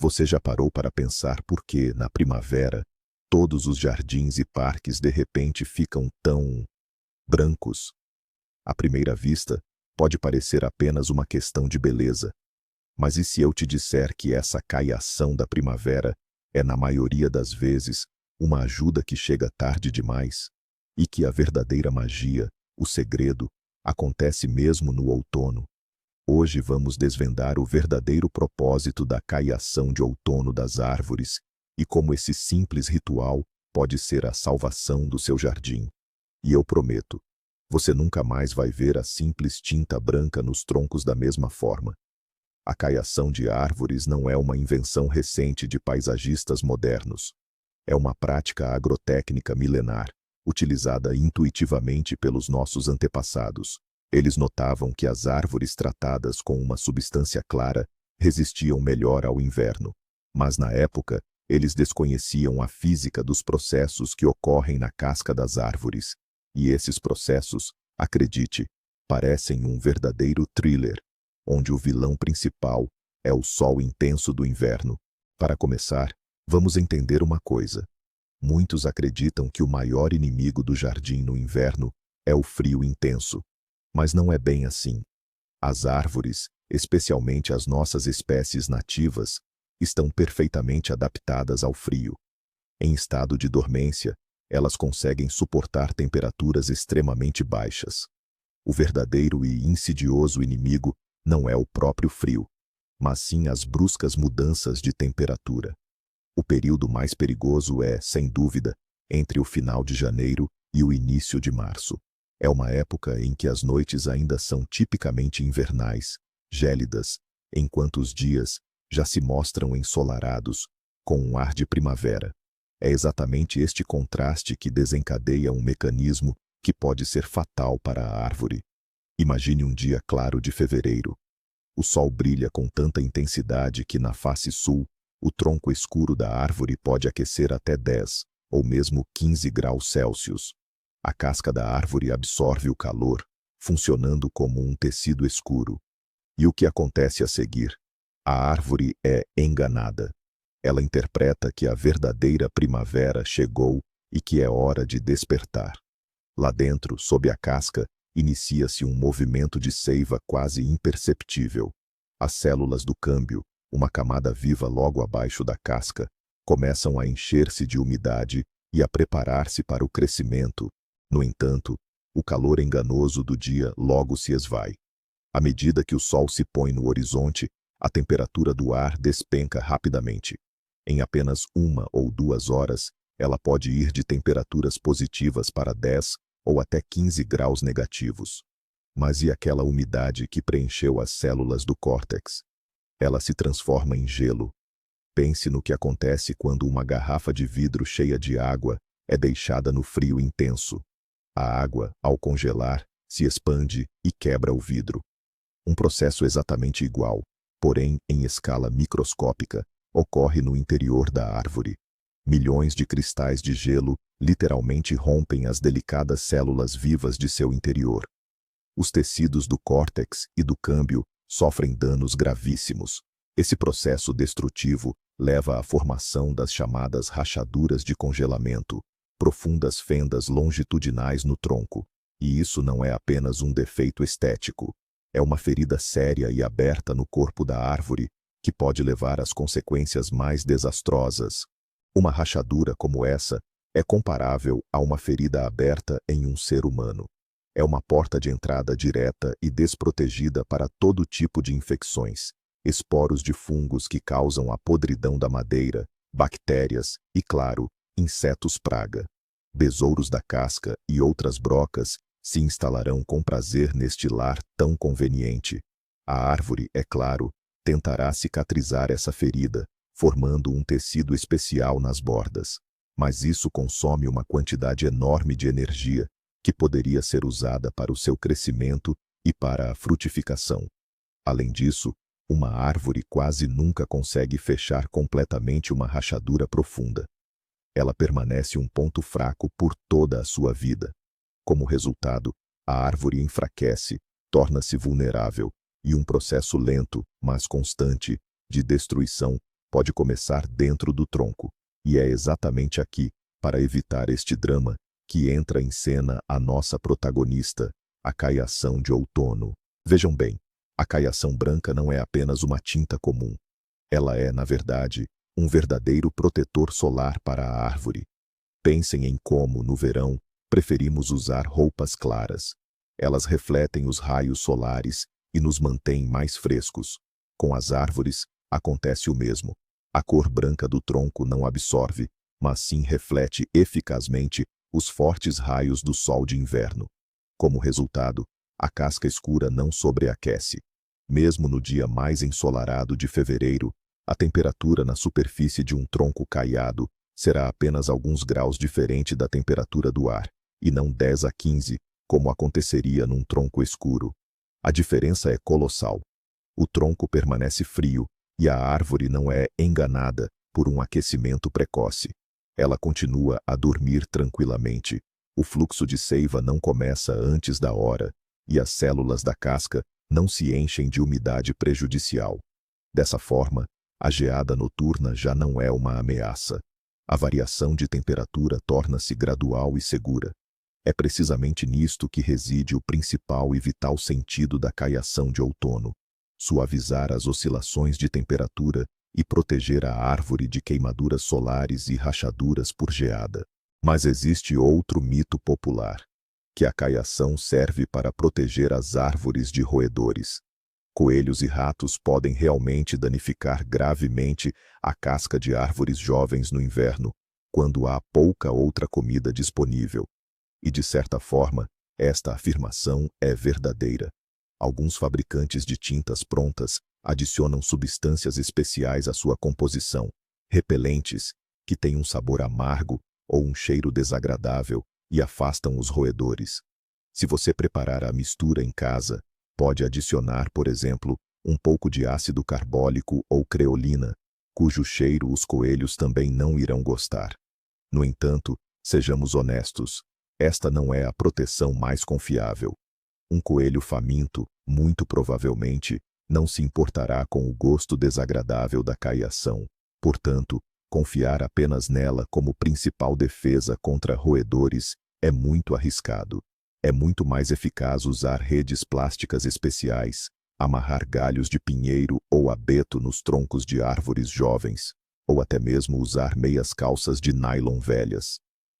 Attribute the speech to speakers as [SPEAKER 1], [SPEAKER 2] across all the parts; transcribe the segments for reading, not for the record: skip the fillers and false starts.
[SPEAKER 1] Você já parou para pensar por que, na primavera, todos os jardins e parques de repente ficam tão brancos? À primeira vista, pode parecer apenas uma questão de beleza. Mas e se eu te disser que essa caiação da primavera é, na maioria das vezes, uma ajuda que chega tarde demais? E que a verdadeira magia, o segredo, acontece mesmo no outono? Hoje vamos desvendar o verdadeiro propósito da caiação de outono das árvores e como esse simples ritual pode ser a salvação do seu jardim. E eu prometo, você nunca mais vai ver a simples tinta branca nos troncos da mesma forma. A caiação de árvores não é uma invenção recente de paisagistas modernos. É uma prática agrotécnica milenar, utilizada intuitivamente pelos nossos antepassados. Eles notavam que as árvores tratadas com uma substância clara resistiam melhor ao inverno. Mas na época, eles desconheciam a física dos processos que ocorrem na casca das árvores. E esses processos, acredite, parecem um verdadeiro thriller, onde o vilão principal é o sol intenso do inverno. Para começar, vamos entender uma coisa. Muitos acreditam que o maior inimigo do jardim no inverno é o frio intenso. Mas não é bem assim. As árvores, especialmente as nossas espécies nativas, estão perfeitamente adaptadas ao frio. Em estado de dormência, elas conseguem suportar temperaturas extremamente baixas. O verdadeiro e insidioso inimigo não é o próprio frio, mas sim as bruscas mudanças de temperatura. O período mais perigoso é, sem dúvida, entre o final de janeiro e o início de março. É uma época em que as noites ainda são tipicamente invernais, gélidas, enquanto os dias já se mostram ensolarados, com um ar de primavera. É exatamente este contraste que desencadeia um mecanismo que pode ser fatal para a árvore. Imagine um dia claro de fevereiro. O sol brilha com tanta intensidade que na face sul, o tronco escuro da árvore pode aquecer até 10 ou mesmo 15 graus Celsius. A casca da árvore absorve o calor, funcionando como um tecido escuro. E o que acontece a seguir? A árvore é enganada. Ela interpreta que a verdadeira primavera chegou e que é hora de despertar. Lá dentro, sob a casca, inicia-se um movimento de seiva quase imperceptível. As células do câmbio, uma camada viva logo abaixo da casca, começam a encher-se de umidade e a preparar-se para o crescimento. No entanto, o calor enganoso do dia logo se esvai. À medida que o sol se põe no horizonte, a temperatura do ar despenca rapidamente. Em apenas 1 ou 2 horas, ela pode ir de temperaturas positivas para 10 ou até 15 graus negativos. Mas e aquela umidade que preencheu as células do córtex? Ela se transforma em gelo. Pense no que acontece quando uma garrafa de vidro cheia de água é deixada no frio intenso. A água, ao congelar, se expande e quebra o vidro. Um processo exatamente igual, porém em escala microscópica, ocorre no interior da árvore. Milhões de cristais de gelo literalmente rompem as delicadas células vivas de seu interior. Os tecidos do córtex e do câmbio sofrem danos gravíssimos. Esse processo destrutivo leva à formação das chamadas rachaduras de congelamento, profundas fendas longitudinais no tronco. E isso não é apenas um defeito estético. É uma ferida séria e aberta no corpo da árvore que pode levar às consequências mais desastrosas. Uma rachadura como essa é comparável a uma ferida aberta em um ser humano. É uma porta de entrada direta e desprotegida para todo tipo de infecções, esporos de fungos que causam a podridão da madeira, bactérias e, claro, insetos praga. Besouros da casca e outras brocas se instalarão com prazer neste lar tão conveniente. A árvore, é claro, tentará cicatrizar essa ferida, formando um tecido especial nas bordas. Mas isso consome uma quantidade enorme de energia que poderia ser usada para o seu crescimento e para a frutificação. Além disso, uma árvore quase nunca consegue fechar completamente uma rachadura profunda. Ela permanece um ponto fraco por toda a sua vida. Como resultado, a árvore enfraquece, torna-se vulnerável, e um processo lento, mas constante, de destruição pode começar dentro do tronco. E é exatamente aqui, para evitar este drama, que entra em cena a nossa protagonista, a caiação de outono. Vejam bem, a caiação branca não é apenas uma tinta comum. Ela é, na verdade, um verdadeiro protetor solar para a árvore. Pensem em como, no verão, preferimos usar roupas claras. Elas refletem os raios solares e nos mantêm mais frescos. Com as árvores, acontece o mesmo. A cor branca do tronco não absorve, mas sim reflete eficazmente os fortes raios do sol de inverno. Como resultado, a casca escura não sobreaquece. Mesmo no dia mais ensolarado de fevereiro, a temperatura na superfície de um tronco caiado será apenas alguns graus diferente da temperatura do ar, e não 10 a 15, como aconteceria num tronco escuro. A diferença é colossal. O tronco permanece frio, e a árvore não é enganada por um aquecimento precoce. Ela continua a dormir tranquilamente. O fluxo de seiva não começa antes da hora, e as células da casca não se enchem de umidade prejudicial. Dessa forma, a geada noturna já não é uma ameaça. A variação de temperatura torna-se gradual e segura. É precisamente nisto que reside o principal e vital sentido da caiação de outono: suavizar as oscilações de temperatura e proteger a árvore de queimaduras solares e rachaduras por geada. Mas existe outro mito popular, que a caiação serve para proteger as árvores de roedores. Coelhos e ratos podem realmente danificar gravemente a casca de árvores jovens no inverno, quando há pouca outra comida disponível. E, de certa forma, esta afirmação é verdadeira. Alguns fabricantes de tintas prontas adicionam substâncias especiais à sua composição, repelentes, que têm um sabor amargo ou um cheiro desagradável e afastam os roedores. Se você preparar a mistura em casa, pode adicionar, por exemplo, um pouco de ácido carbólico ou creolina, cujo cheiro os coelhos também não irão gostar. No entanto, sejamos honestos, esta não é a proteção mais confiável. Um coelho faminto, muito provavelmente, não se importará com o gosto desagradável da caiação. Portanto, confiar apenas nela como principal defesa contra roedores é muito arriscado. É muito mais eficaz usar redes plásticas especiais, amarrar galhos de pinheiro ou abeto nos troncos de árvores jovens, ou até mesmo usar meias calças de nylon velhas.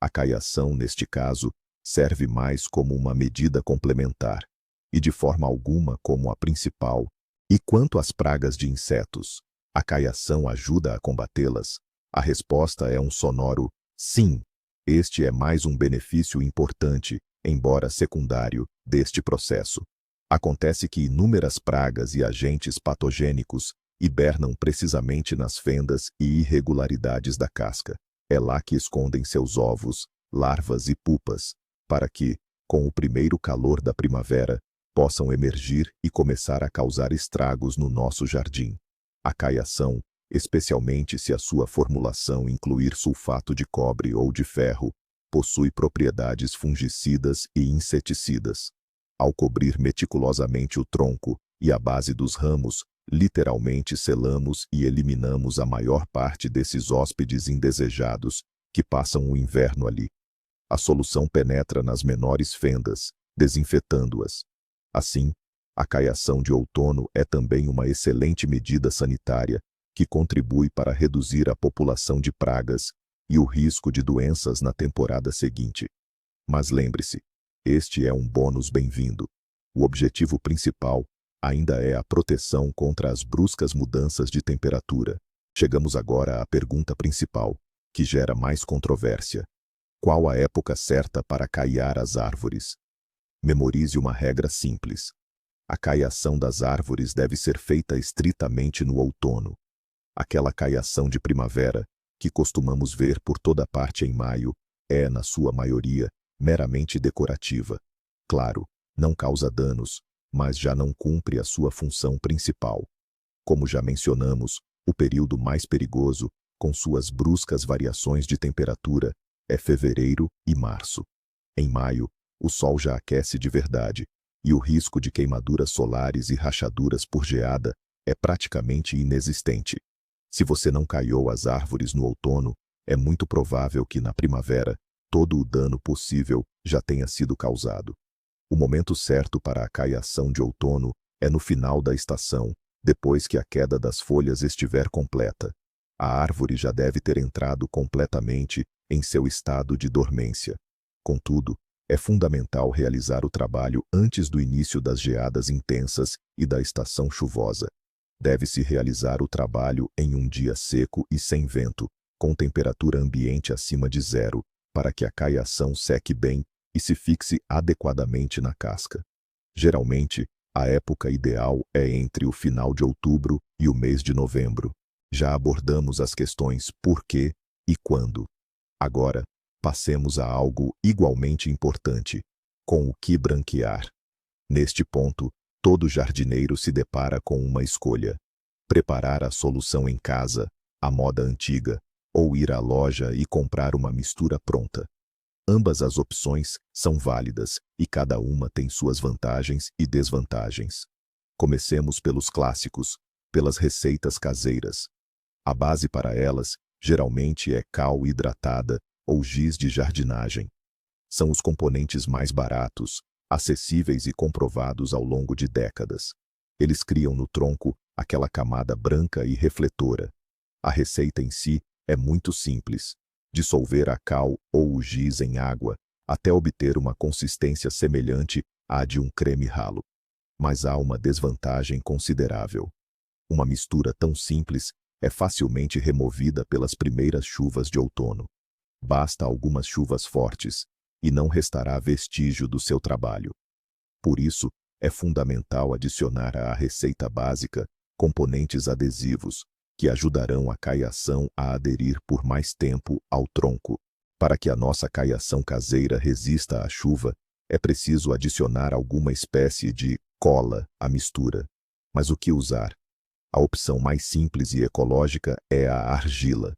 [SPEAKER 1] A caiação, neste caso, serve mais como uma medida complementar, e de forma alguma como a principal. E quanto às pragas de insetos, a caiação ajuda a combatê-las? A resposta é um sonoro sim. Este é mais um benefício importante, embora secundário, deste processo. Acontece que inúmeras pragas e agentes patogênicos hibernam precisamente nas fendas e irregularidades da casca. É lá que escondem seus ovos, larvas e pupas, para que, com o primeiro calor da primavera, possam emergir e começar a causar estragos no nosso jardim. A caiação, especialmente se a sua formulação incluir sulfato de cobre ou de ferro, possui propriedades fungicidas e inseticidas. Ao cobrir meticulosamente o tronco e a base dos ramos, literalmente selamos e eliminamos a maior parte desses hóspedes indesejados que passam o inverno ali. A solução penetra nas menores fendas, desinfetando-as. Assim, a caiação de outono é também uma excelente medida sanitária que contribui para reduzir a população de pragas e o risco de doenças na temporada seguinte. Mas lembre-se, este é um bônus bem-vindo. O objetivo principal ainda é a proteção contra as bruscas mudanças de temperatura. Chegamos agora à pergunta principal, que gera mais controvérsia. Qual a época certa para caiar as árvores? Memorize uma regra simples. A caiação das árvores deve ser feita estritamente no outono. Aquela caiação de primavera, que costumamos ver por toda parte em maio, é, na sua maioria, meramente decorativa. Claro, não causa danos, mas já não cumpre a sua função principal. Como já mencionamos, o período mais perigoso, com suas bruscas variações de temperatura, é fevereiro e março. Em maio, o sol já aquece de verdade, e o risco de queimaduras solares e rachaduras por geada é praticamente inexistente. Se você não caiou as árvores no outono, é muito provável que na primavera todo o dano possível já tenha sido causado. O momento certo para a caiação de outono é no final da estação, depois que a queda das folhas estiver completa. A árvore já deve ter entrado completamente em seu estado de dormência. Contudo, é fundamental realizar o trabalho antes do início das geadas intensas e da estação chuvosa. Deve-se realizar o trabalho em um dia seco e sem vento, com temperatura ambiente acima de zero, para que a caiação seque bem e se fixe adequadamente na casca. Geralmente, a época ideal é entre o final de outubro e o mês de novembro. Já abordamos as questões por quê e quando. Agora, passemos a algo igualmente importante: com o que branquear. Neste ponto, todo jardineiro se depara com uma escolha: preparar a solução em casa, a moda antiga, ou ir à loja e comprar uma mistura pronta. Ambas as opções são válidas e cada uma tem suas vantagens e desvantagens. Comecemos pelos clássicos, pelas receitas caseiras. A base para elas, geralmente, é cal hidratada ou giz de jardinagem. São os componentes mais baratos, acessíveis e comprovados ao longo de décadas. Eles criam no tronco aquela camada branca e refletora. A receita em si é muito simples: dissolver a cal ou o giz em água até obter uma consistência semelhante à de um creme ralo. Mas há uma desvantagem considerável. Uma mistura tão simples é facilmente removida pelas primeiras chuvas de outono. Basta algumas chuvas fortes e não restará vestígio do seu trabalho. Por isso, é fundamental adicionar à receita básica componentes adesivos, que ajudarão a caiação a aderir por mais tempo ao tronco. Para que a nossa caiação caseira resista à chuva, é preciso adicionar alguma espécie de cola à mistura. Mas o que usar? A opção mais simples e ecológica é a argila.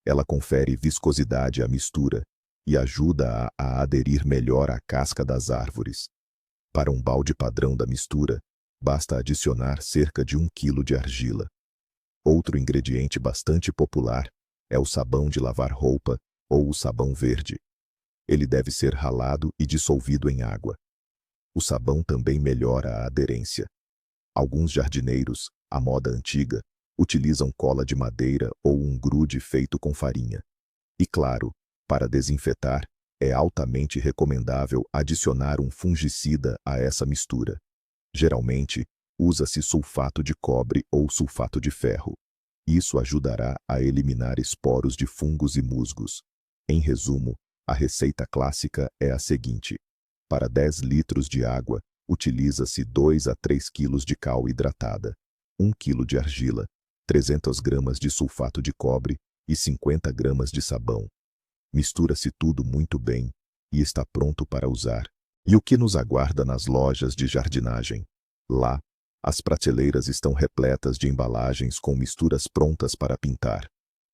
[SPEAKER 1] Ela confere viscosidade à mistura e ajuda a aderir melhor à casca das árvores. Para um balde padrão da mistura, basta adicionar cerca de 1 kg de argila. Outro ingrediente bastante popular é o sabão de lavar roupa ou o sabão verde. Ele deve ser ralado e dissolvido em água. O sabão também melhora a aderência. Alguns jardineiros, à moda antiga, utilizam cola de madeira ou um grude feito com farinha. E claro, para desinfetar, é altamente recomendável adicionar um fungicida a essa mistura. Geralmente, usa-se sulfato de cobre ou sulfato de ferro. Isso ajudará a eliminar esporos de fungos e musgos. Em resumo, a receita clássica é a seguinte: para 10 litros de água, utiliza-se 2 a 3 kg de cal hidratada, 1 kg de argila, 300 gramas de sulfato de cobre e 50 gramas de sabão. Mistura-se tudo muito bem e está pronto para usar. E o que nos aguarda nas lojas de jardinagem? Lá, as prateleiras estão repletas de embalagens com misturas prontas para pintar.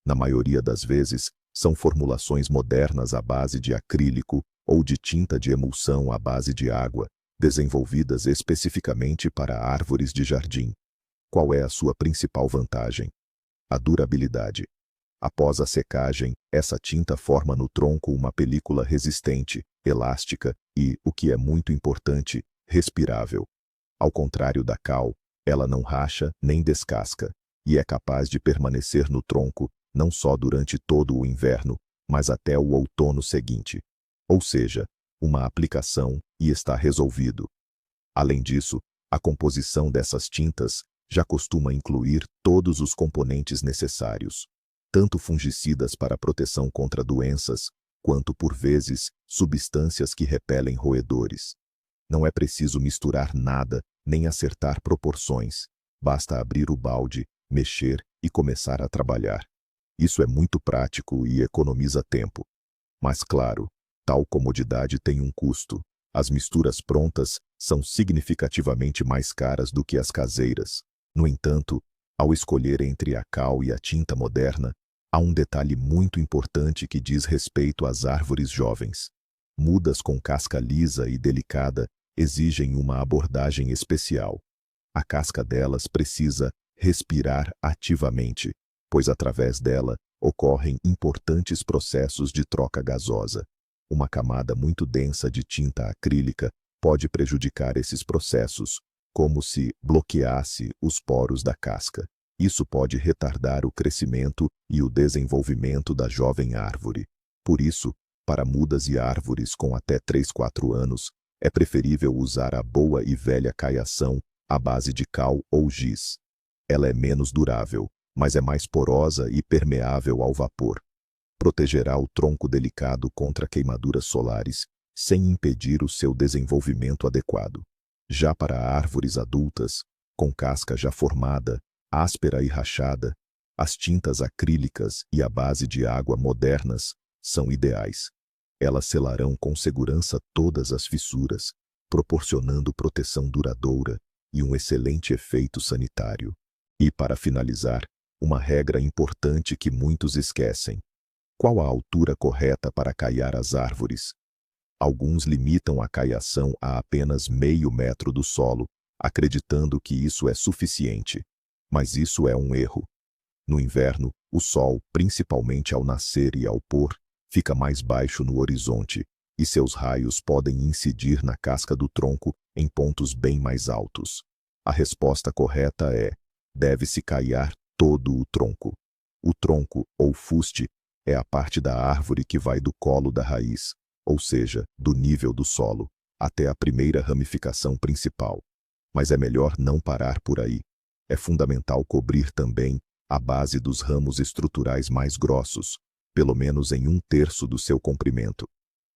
[SPEAKER 1] Na maioria das vezes, são formulações modernas à base de acrílico ou de tinta de emulsão à base de água, desenvolvidas especificamente para árvores de jardim. Qual é a sua principal vantagem? A durabilidade. Após a secagem, essa tinta forma no tronco uma película resistente, elástica e, o que é muito importante, respirável. Ao contrário da cal, ela não racha nem descasca, e é capaz de permanecer no tronco não só durante todo o inverno, mas até o outono seguinte. Ou seja, uma aplicação e está resolvido. Além disso, a composição dessas tintas já costuma incluir todos os componentes necessários, tanto fungicidas para proteção contra doenças, quanto, por vezes, substâncias que repelem roedores. Não é preciso misturar nada, nem acertar proporções. Basta abrir o balde, mexer e começar a trabalhar. Isso é muito prático e economiza tempo. Mas, claro, tal comodidade tem um custo. As misturas prontas são significativamente mais caras do que as caseiras. No entanto, ao escolher entre a cal e a tinta moderna, há um detalhe muito importante que diz respeito às árvores jovens. Mudas com casca lisa e delicada exigem uma abordagem especial. A casca delas precisa respirar ativamente. pois através dela ocorrem importantes processos de troca gasosa. Uma camada muito densa de tinta acrílica pode prejudicar esses processos, como se bloqueasse os poros da casca. Isso pode retardar o crescimento e o desenvolvimento da jovem árvore. Por isso, para mudas e árvores com até 3-4 anos, é preferível usar a boa e velha caiação à base de cal ou giz. Ela é menos durável, mas é mais porosa e permeável ao vapor. Protegerá o tronco delicado contra queimaduras solares, sem impedir o seu desenvolvimento adequado. Já para árvores adultas, com casca já formada, áspera e rachada, as tintas acrílicas e a base de água modernas são ideais. Elas selarão com segurança todas as fissuras, proporcionando proteção duradoura e um excelente efeito sanitário. E para finalizar, uma regra importante que muitos esquecem. Qual a altura correta para caiar as árvores? Alguns limitam a caiação a apenas meio metro do solo, acreditando que isso é suficiente. Mas isso é um erro. No inverno, o sol, principalmente ao nascer e ao pôr, fica mais baixo no horizonte, e seus raios podem incidir na casca do tronco em pontos bem mais altos. A resposta correta é: deve-se caiar todo o tronco. O tronco, ou fuste, é a parte da árvore que vai do colo da raiz, ou seja, do nível do solo, até a primeira ramificação principal. Mas é melhor não parar por aí. É fundamental cobrir também a base dos ramos estruturais mais grossos, pelo menos em 1/3 do seu comprimento.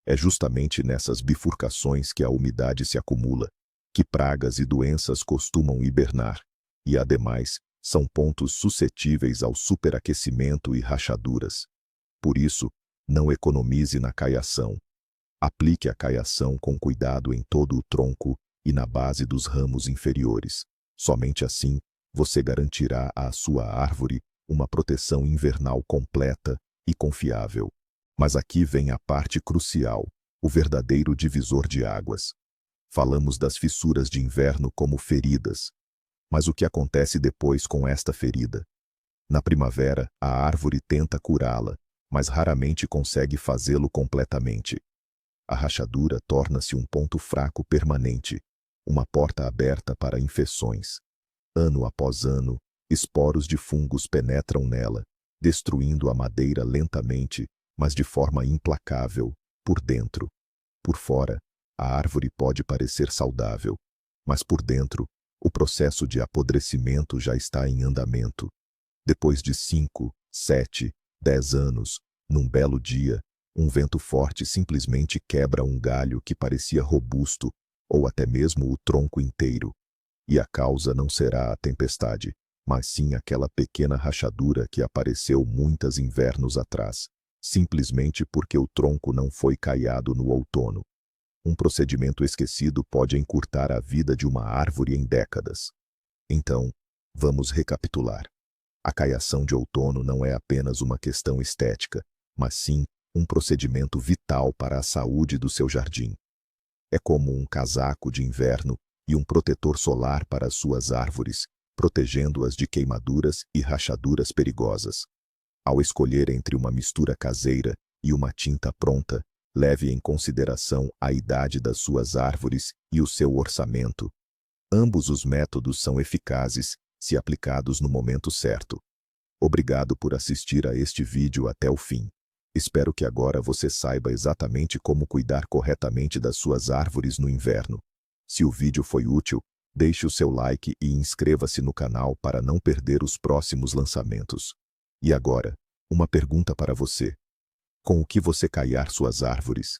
[SPEAKER 1] É justamente nessas bifurcações que a umidade se acumula, que pragas e doenças costumam hibernar, e, ademais, são pontos suscetíveis ao superaquecimento e rachaduras. Por isso, não economize na caiação. Aplique a caiação com cuidado em todo o tronco e na base dos ramos inferiores. Somente assim, você garantirá à sua árvore uma proteção invernal completa e confiável. Mas aqui vem a parte crucial, o verdadeiro divisor de águas. Falamos das fissuras de inverno como feridas. Mas o que acontece depois com esta ferida? Na primavera, a árvore tenta curá-la, mas raramente consegue fazê-lo completamente. A rachadura torna-se um ponto fraco permanente, uma porta aberta para infecções. Ano após ano, esporos de fungos penetram nela, destruindo a madeira lentamente, mas de forma implacável, por dentro. Por fora, a árvore pode parecer saudável, mas por dentro, o processo de apodrecimento já está em andamento. Depois de 5, 7, 10 anos, num belo dia, um vento forte simplesmente quebra um galho que parecia robusto, ou até mesmo o tronco inteiro. E a causa não será a tempestade, mas sim aquela pequena rachadura que apareceu muitos invernos atrás, simplesmente porque o tronco não foi caiado no outono. Um procedimento esquecido pode encurtar a vida de uma árvore em décadas. Então, vamos recapitular. A caiação de outono não é apenas uma questão estética, mas sim um procedimento vital para a saúde do seu jardim. É como um casaco de inverno e um protetor solar para as suas árvores, protegendo-as de queimaduras e rachaduras perigosas. Ao escolher entre uma mistura caseira e uma tinta pronta, leve em consideração a idade das suas árvores e o seu orçamento. Ambos os métodos são eficazes se aplicados no momento certo. Obrigado por assistir a este vídeo até o fim. Espero que agora você saiba exatamente como cuidar corretamente das suas árvores no inverno. Se o vídeo foi útil, deixe o seu like e inscreva-se no canal para não perder os próximos lançamentos. E agora, uma pergunta para você. Com o que você caiar suas árvores?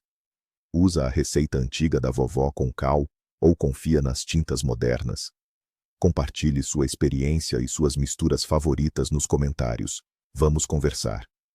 [SPEAKER 1] Usa a receita antiga da vovó com cal ou confia nas tintas modernas? Compartilhe sua experiência e suas misturas favoritas nos comentários. Vamos conversar.